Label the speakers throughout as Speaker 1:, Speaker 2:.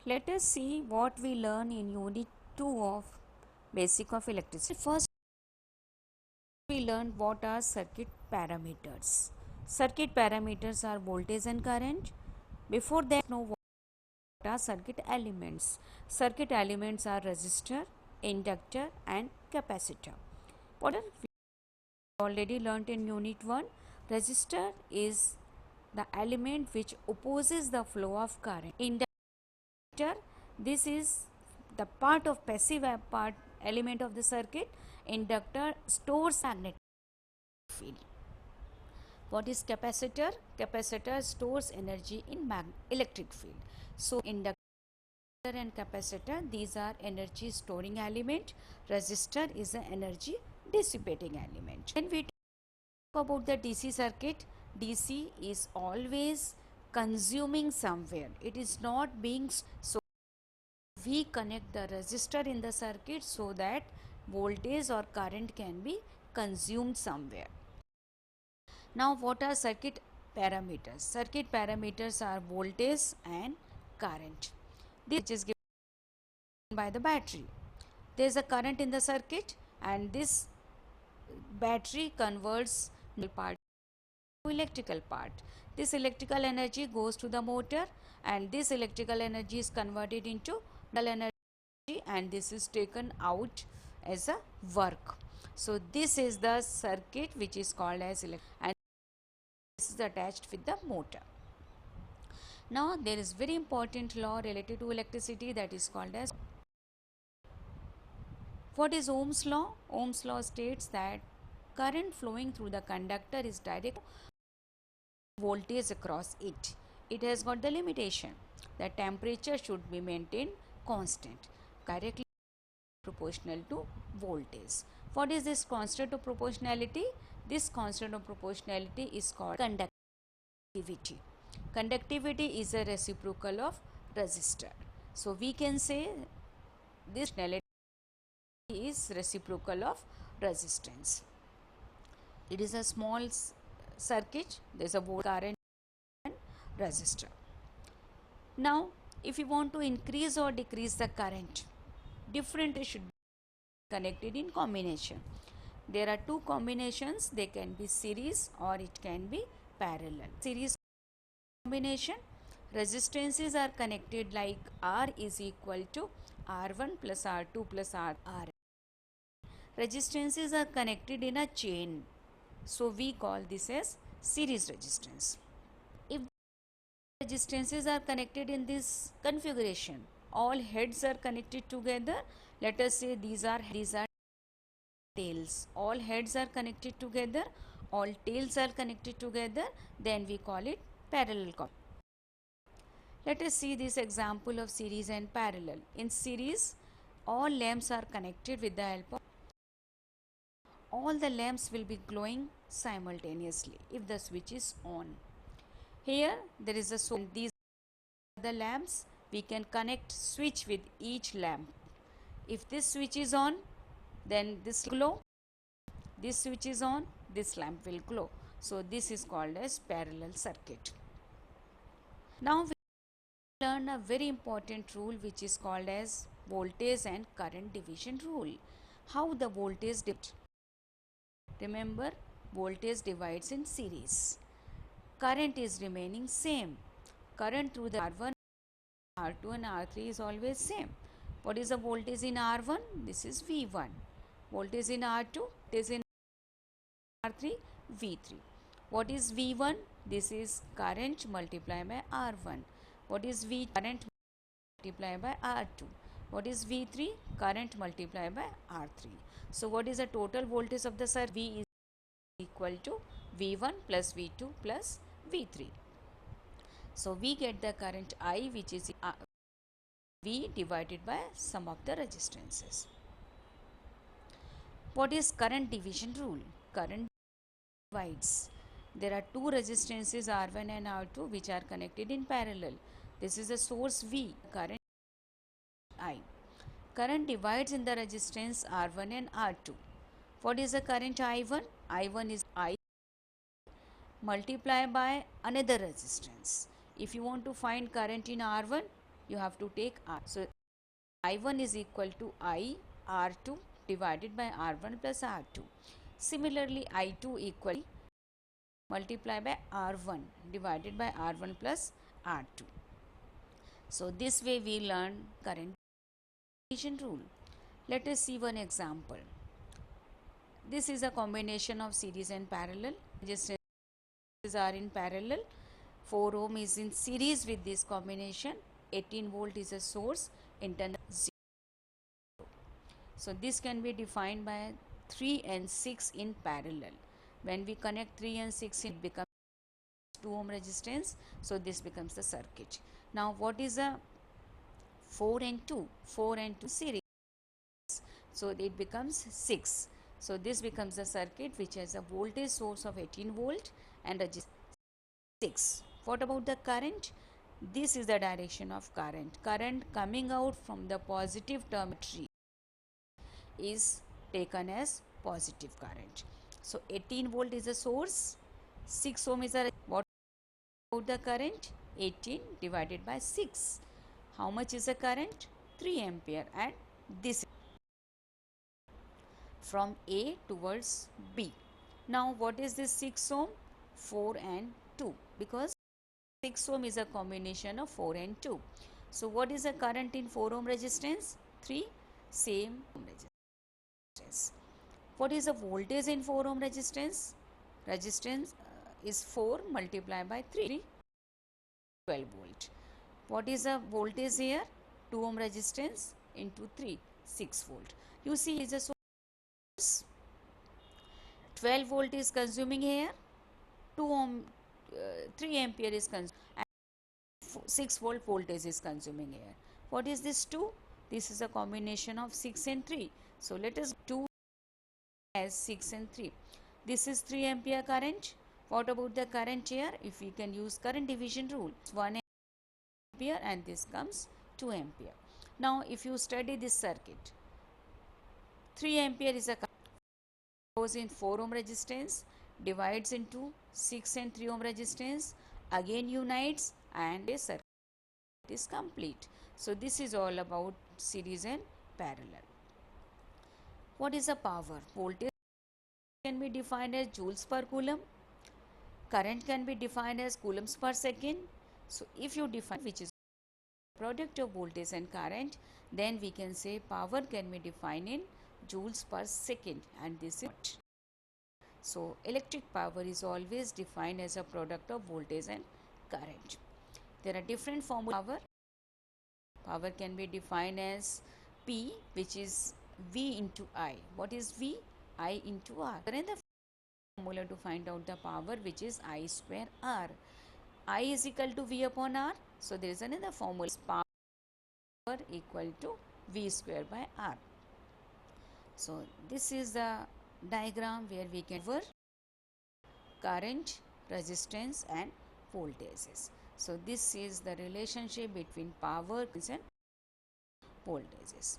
Speaker 1: Let us see what we learn in unit 2 of basic of electricity. First we learned what are circuit parameters. Circuit parameters are voltage and current. Before that, know what are circuit elements. Circuit elements are resistor, inductor and capacitor. What are we already learnt in unit 1? Resistor is the element which opposes the flow of current. Inductor, this is the part of passive part element of the circuit. Inductor stores magnetic field. What is capacitor? Capacitor stores energy in electric field. So inductor and capacitor, these are energy storing element. Resistor is an energy dissipating element. When we talk about the DC circuit, DC is always consuming somewhere. It is not being, so we connect the resistor in the circuit so that voltage or current can be consumed somewhere. Now what are circuit parameters? Circuit parameters are voltage and current. This is given by the battery. There is a current in the circuit and this battery converts part to electrical part. This electrical energy goes to the motor and this electrical energy is converted into energy and this is taken out as a work. So this is the circuit which is called as and this is attached with the motor. Now there is very important law related to electricity, that is called as, what is Ohm's law? Ohm's law states that current flowing through the conductor is direct voltage across it. It has got the limitation that temperature should be maintained constant, directly proportional to voltage. What is this constant of proportionality? This constant of proportionality is called conductivity. Conductivity is a reciprocal of resistor. So we can say this is reciprocal of resistance. It is a small circuit, there is a voltage, current and resistor. Now if you want to increase or decrease the current, different should be connected in combination. There are two combinations, they can be series or it can be parallel. Series combination, resistances are connected like R is equal to R1 plus R2 plus R. Resistances are connected in a chain, so we call this as series resistance. If resistances are connected in this configuration, all heads are connected together. Let us say these are tails. All heads are connected together, all tails are connected together, then we call it parallel coupling. Let us see this example of series and parallel. In series, all lamps are connected with the help of, all the lamps will be glowing simultaneously if the switch is on. Here there is a source, these are the lamps, we can connect switch with each lamp. If this switch is on, then this glow, this switch is on, this lamp will glow. So this is called as parallel circuit. Now we learn a very important rule which is called as voltage and current division rule. How the voltage divides? Remember, voltage divides in series. Current is remaining same. Current through the R1, R2 and R3 is always same. What is the voltage in R1? This is V1. Voltage in R2, this is in R3, V3. What is V1? This is current multiplied by R1. What is V? Current multiplied by R2. What is V3? Current multiplied by R3. So what is the total voltage of the circuit? V is equal to V1 plus V2 plus V3. So we get the current I, which is V divided by sum of the resistances. What is current division rule? Current divides. There are two resistances R1 and R2 which are connected in parallel. This is the source V, current I. Current divides in the resistance R1 and R2. What is the current I1? I1 is I multiplied by another resistance. If you want to find current in R1, you have to take R. So I1 is equal to I R2 divided by R1 plus R2. Similarly, I2 equal multiply by R1 divided by R1 plus R2. So this way we learn current division rule. Let us see one example. This is a combination of series and parallel. Resistances are in parallel. 4 ohm is in series with this combination. 18 volt is a source. Internal 0. So this can be defined by 3 and 6 in parallel. When we connect 3 and 6, it becomes 2 ohm resistance. So this becomes the circuit. Now what is a 4 and 2? 4 and 2 series. So it becomes 6. So this becomes a circuit which has a voltage source of 18 volt and resistance 6. What about the current? This is the direction of current. Current coming out from the positive terminal is taken as positive current. So 18 volt is a source, 6 ohm is a, what about the current? 18 divided by 6. How much is the current? 3 ampere, and this is from A towards B. Now what is this 6 ohm? 4 and 2, because 6 ohm is a combination of 4 and 2. So what is the current in 4 ohm resistance? 3, same resistance. What is the voltage in 4 ohm resistance? Resistance is 4 multiplied by 3, 12 volt. What is the voltage here? 2 ohm resistance into 3, 6 volt. You see, is a source. 12 volt is consuming here. 2 ohm, 3 ampere is consuming, and 6 volt voltage is consuming here. What is this 2? This is a combination of 6 and 3. So let us 2 as 6 and 3. This is 3 ampere current. What about the current here? If we can use current division rule, 1 ampere and this comes 2 ampere. Now if you study this circuit, 3 ampere is a current, goes in 4 ohm resistance, divides into 6 and 3 ohm resistance, again unites, and a circuit is complete. So this is all about series and parallel. What is the power? Voltage can be defined as joules per coulomb. Current can be defined as coulombs per second. So if you define which is product of voltage and current, then we can say power can be defined in joules per second, and this is what. So electric power is always defined as a product of voltage and current. There are different forms of power. Power can be defined as P, which is V into I. What is V? I into R. And the formula to find out the power, which is I square R. I is equal to V upon R. So there is another formula, power equal to V square by R. So this is the diagram where we can cover current, resistance and voltages. So this is the relationship between power and voltages.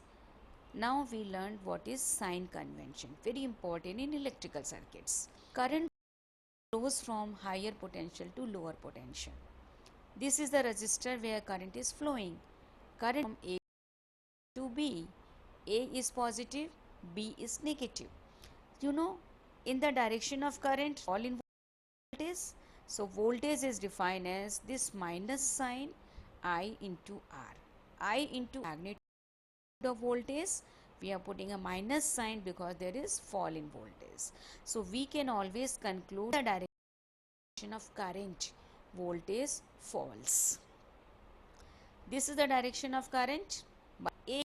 Speaker 1: Now we learned what is sign convention, very important in electrical circuits. Current flows from higher potential to lower potential. This is the resistor where current is flowing. Current from A to B. A is positive, B is negative. You know, in the direction of current, fall in voltage. So voltage is defined as this minus sign I into R. I into magnitude of voltage, we are putting a minus sign because there is fall in voltage. So we can always conclude the direction of current, voltage falls. This is the direction of current, but A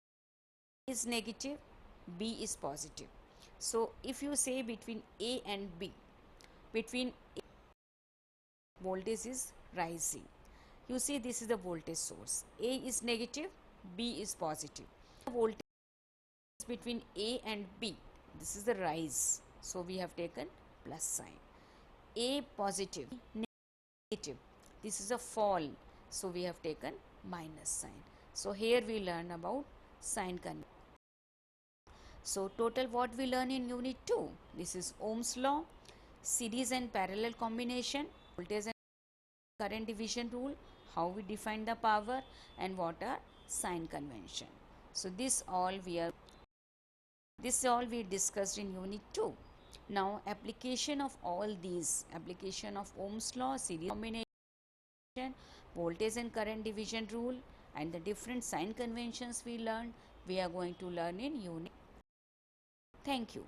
Speaker 1: is negative, B is positive. So if you say between A and B, between A, voltage is rising. You see, this is the voltage source. A is negative, B is positive. Voltage between A and B, this is the rise. So we have taken plus sign. A positive, negative, this is a fall. So we have taken minus sign. So here we learn about sign convention. So total what we learn in unit 2, this is Ohm's law, series and parallel combination, voltage and current division rule, how we define the power, and what are sign convention. So this all we discussed in unit 2. Now application of all these, application of Ohm's law, series combination, voltage and current division rule, and the different sign conventions we learned, we are going to learn in unit. Thank you.